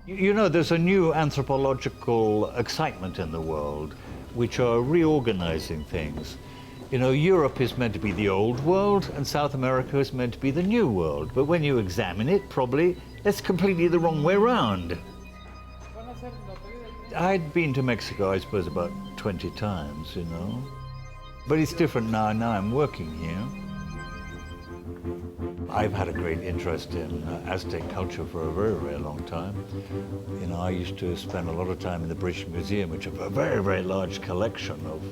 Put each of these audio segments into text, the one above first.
You know, there's a new anthropological excitement in the world, which are reorganizing things. You know, Europe is meant to be the old world, and South America is meant to be the new world. But when you examine it, probably, it's completely the wrong way around. I'd been to Mexico, I suppose, about 20 times, you know. But it's different now. Now I'm working here. I've had a great interest in Aztec culture for a very, very long time. You know, I used to spend a lot of time in the British Museum, which have a very, very large collection of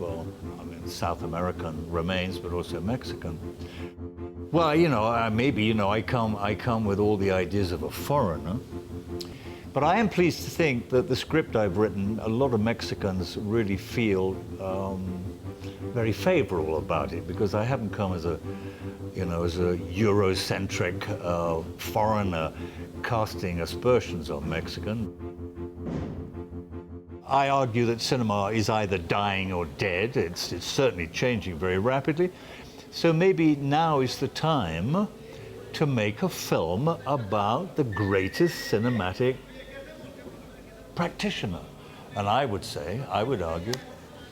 South American remains, but also Mexican. Well, you know, maybe, you know, I come with all the ideas of a foreigner. But I am pleased to think that the script I've written, a lot of Mexicans really feel very favorable about it, because I haven't come as a, you know, as a Eurocentric foreigner casting aspersions on Mexican. I argue that cinema is either dying or dead. It's certainly changing very rapidly. So maybe now is the time to make a film about the greatest cinematic practitioner. And I would say, I would argue,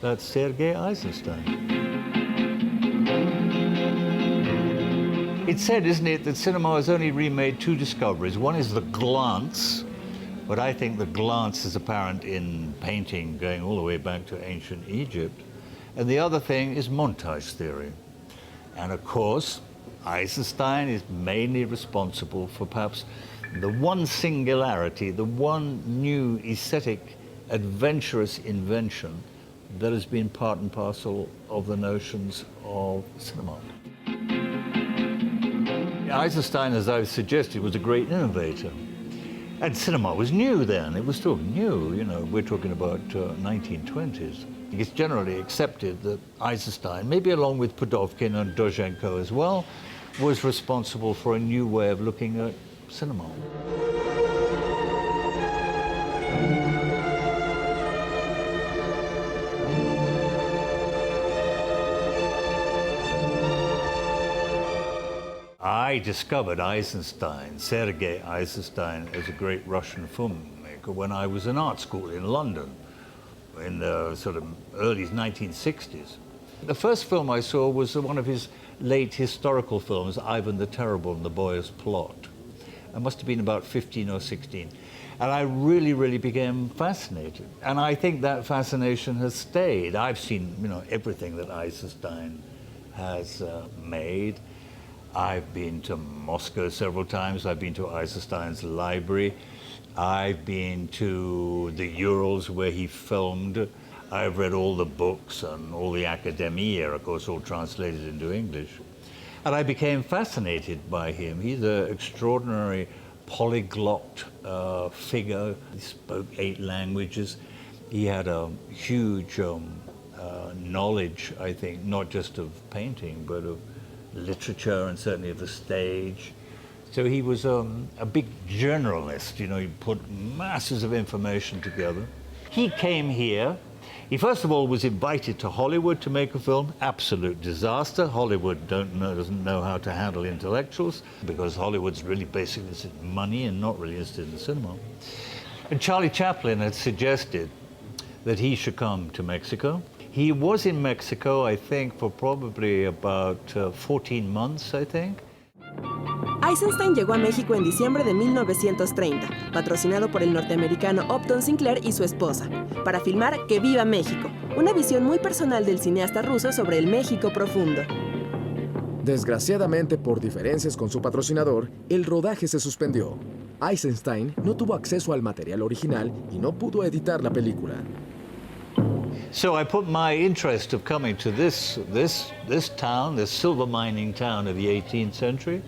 that's Sergei Eisenstein. It's said, isn't it, that cinema has only remade two discoveries. One is the glance, but I think the glance is apparent in painting going all the way back to ancient Egypt. And the other thing is montage theory. And of course, Eisenstein is mainly responsible for perhaps the one singularity, the one new aesthetic, adventurous invention that has been part and parcel of the notions of cinema. Eisenstein, as I've suggested, was a great innovator. And cinema was new then. It was still new, you know, we're talking about 1920s. It's generally accepted that Eisenstein, maybe along with Pudovkin and Dozhenko as well, was responsible for a new way of looking at cinema. I discovered Eisenstein, Sergei Eisenstein, as a great Russian filmmaker when I was in art school in London in the sort of early 1960s. The first film I saw was one of his late historical films, Ivan the Terrible and the Boyar's Plot. I must have been about 15 or 16. And I really, really became fascinated. And I think that fascination has stayed. I've seen, you know, everything that Eisenstein has made. I've been to Moscow several times. I've been to Eisenstein's library. I've been to the Urals where he filmed. I've read all the books and all the academia, of course, all translated into English. And I became fascinated by him. He's an extraordinary polyglot figure. He spoke 8 languages. He had a huge knowledge, I think, not just of painting, but of literature and certainly of the stage. So he was a big generalist, you know, he put masses of information together. He came here. He first of all was invited to Hollywood to make a film. Absolute disaster. Hollywood doesn't know how to handle intellectuals, because Hollywood's really basically interested in money and not really interested in cinema. And Charlie Chaplin had suggested that he should come to Mexico. He was in Mexico, I think, for probably about 14 months, I think. Eisenstein llegó a México en diciembre de 1930, patrocinado por el norteamericano Upton Sinclair y su esposa, para filmar Que Viva México, una visión muy personal del cineasta ruso sobre el México profundo. Desgraciadamente, por diferencias con su patrocinador, el rodaje se suspendió. Eisenstein no tuvo acceso al material original y no pudo editar la película. So I put my interest of coming to this town, this silver mining town of the 18th century.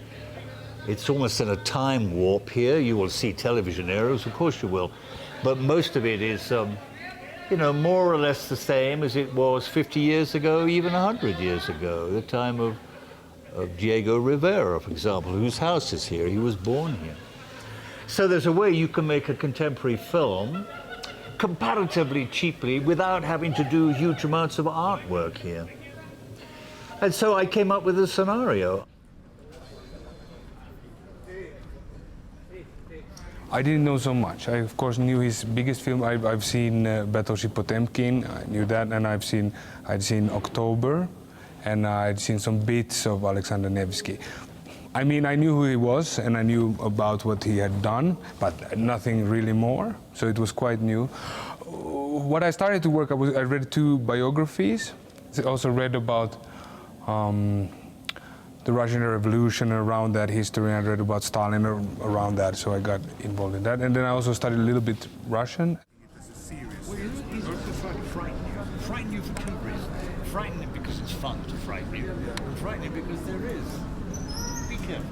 It's almost in a time warp here. You will see television aerials, of course you will, but most of it is, you know, more or less the same as it was 50 years ago, even 100 years ago, the time of Diego Rivera, for example, whose house is here. He was born here. So there's a way you can make a contemporary film comparatively cheaply without having to do huge amounts of artwork here. And so I came up with a scenario. I didn't know so much. I, of course, knew his biggest film. I've seen Battleship Potemkin, I knew that, and I'd seen October, and I'd seen some bits of Alexander Nevsky. I mean, I knew who he was, and I knew about what he had done, but nothing really more, so it was quite new. When I started to work, I read 2 biographies. I also read about the Russian Revolution and around that history. I read about Stalin around that, so I got involved in that. And then I also studied a little bit Russian. Frighten you for 2 reasons. Frighten it because it's fun to frighten you, and frighten it because there is. Be careful.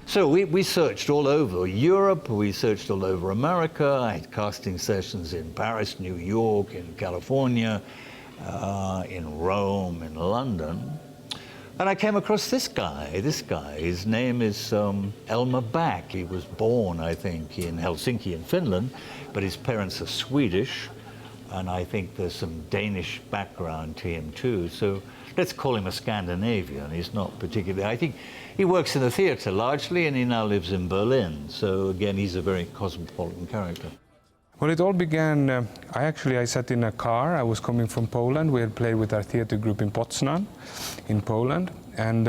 So we searched all over Europe, we searched all over America. I had casting sessions in Paris, New York, in California, in Rome, in London. And I came across this guy. His name is Elmer Back. He was born, I think, in Helsinki in Finland, but his parents are Swedish, and I think there's some Danish background to him too. So let's call him a Scandinavian. He's not particularly, I think he works in the theater largely, and he now lives in Berlin. So again, he's a very cosmopolitan character. Well, it all began, I sat in a car. I was coming from Poland. We had played with our theater group in Poznan, in Poland. And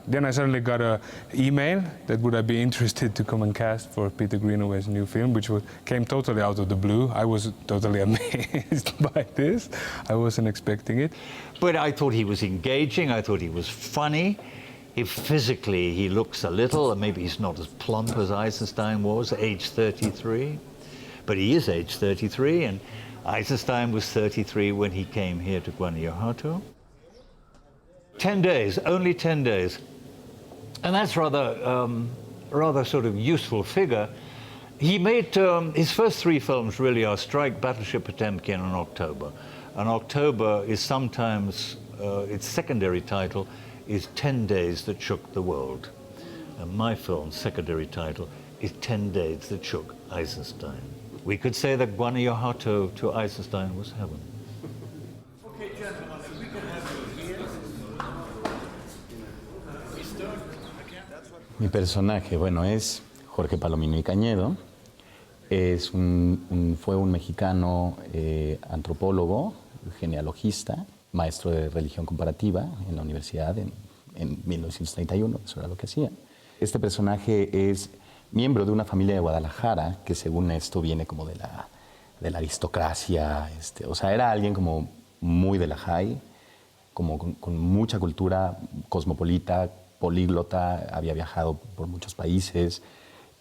then I suddenly got an email that would I be interested to come and cast for Peter Greenaway's new film, which came totally out of the blue. I was totally amazed by this. I wasn't expecting it. But I thought he was engaging. I thought he was funny. Physically, he looks a little, maybe he's not as plump as Eisenstein was, age 33. But he is age 33, and Eisenstein was 33 when he came here to Guanajuato. 10 days, only 10 days. And that's rather sort of useful figure. He made, his first 3 films really are Strike, Battleship Potemkin, and October. And October is sometimes, its secondary title is 10 Days That Shook the World. And my film's secondary title is 10 Days That Shook Eisenstein. We could say that Guanajuato to Eisenstein was heaven. Okay, gentlemen, if we could have you here. Mi personaje, bueno, es Jorge Palomino y Cañedo. Fue un mexicano antropólogo, genealogista, maestro de religión comparativa en la universidad en 1931, eso era lo que hacía. Este personaje es miembro de una familia de Guadalajara, que según esto viene como de la aristocracia, o sea, era alguien como muy de la high, como con mucha cultura cosmopolita, políglota, había viajado por muchos países,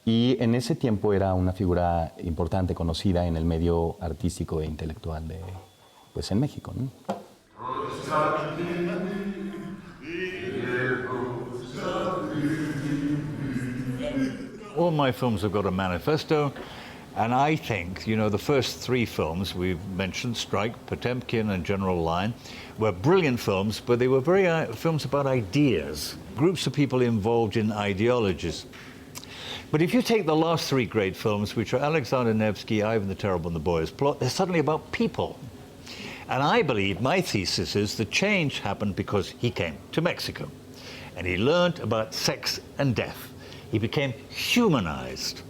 y en ese tiempo era una figura importante, conocida en el medio artístico e intelectual pues en México, ¿no? All my films have got a manifesto, and I think, you know, the first 3 films we've mentioned, Strike, Potemkin, and General Line, were brilliant films, but they were films about ideas, groups of people involved in ideologies. But if you take the last 3 great films, which are Alexander Nevsky, Ivan the Terrible, and The Boy's Plot, they're suddenly about people. And I believe, my thesis is, the change happened because he came to Mexico, and he learned about sex and death. He became humanized.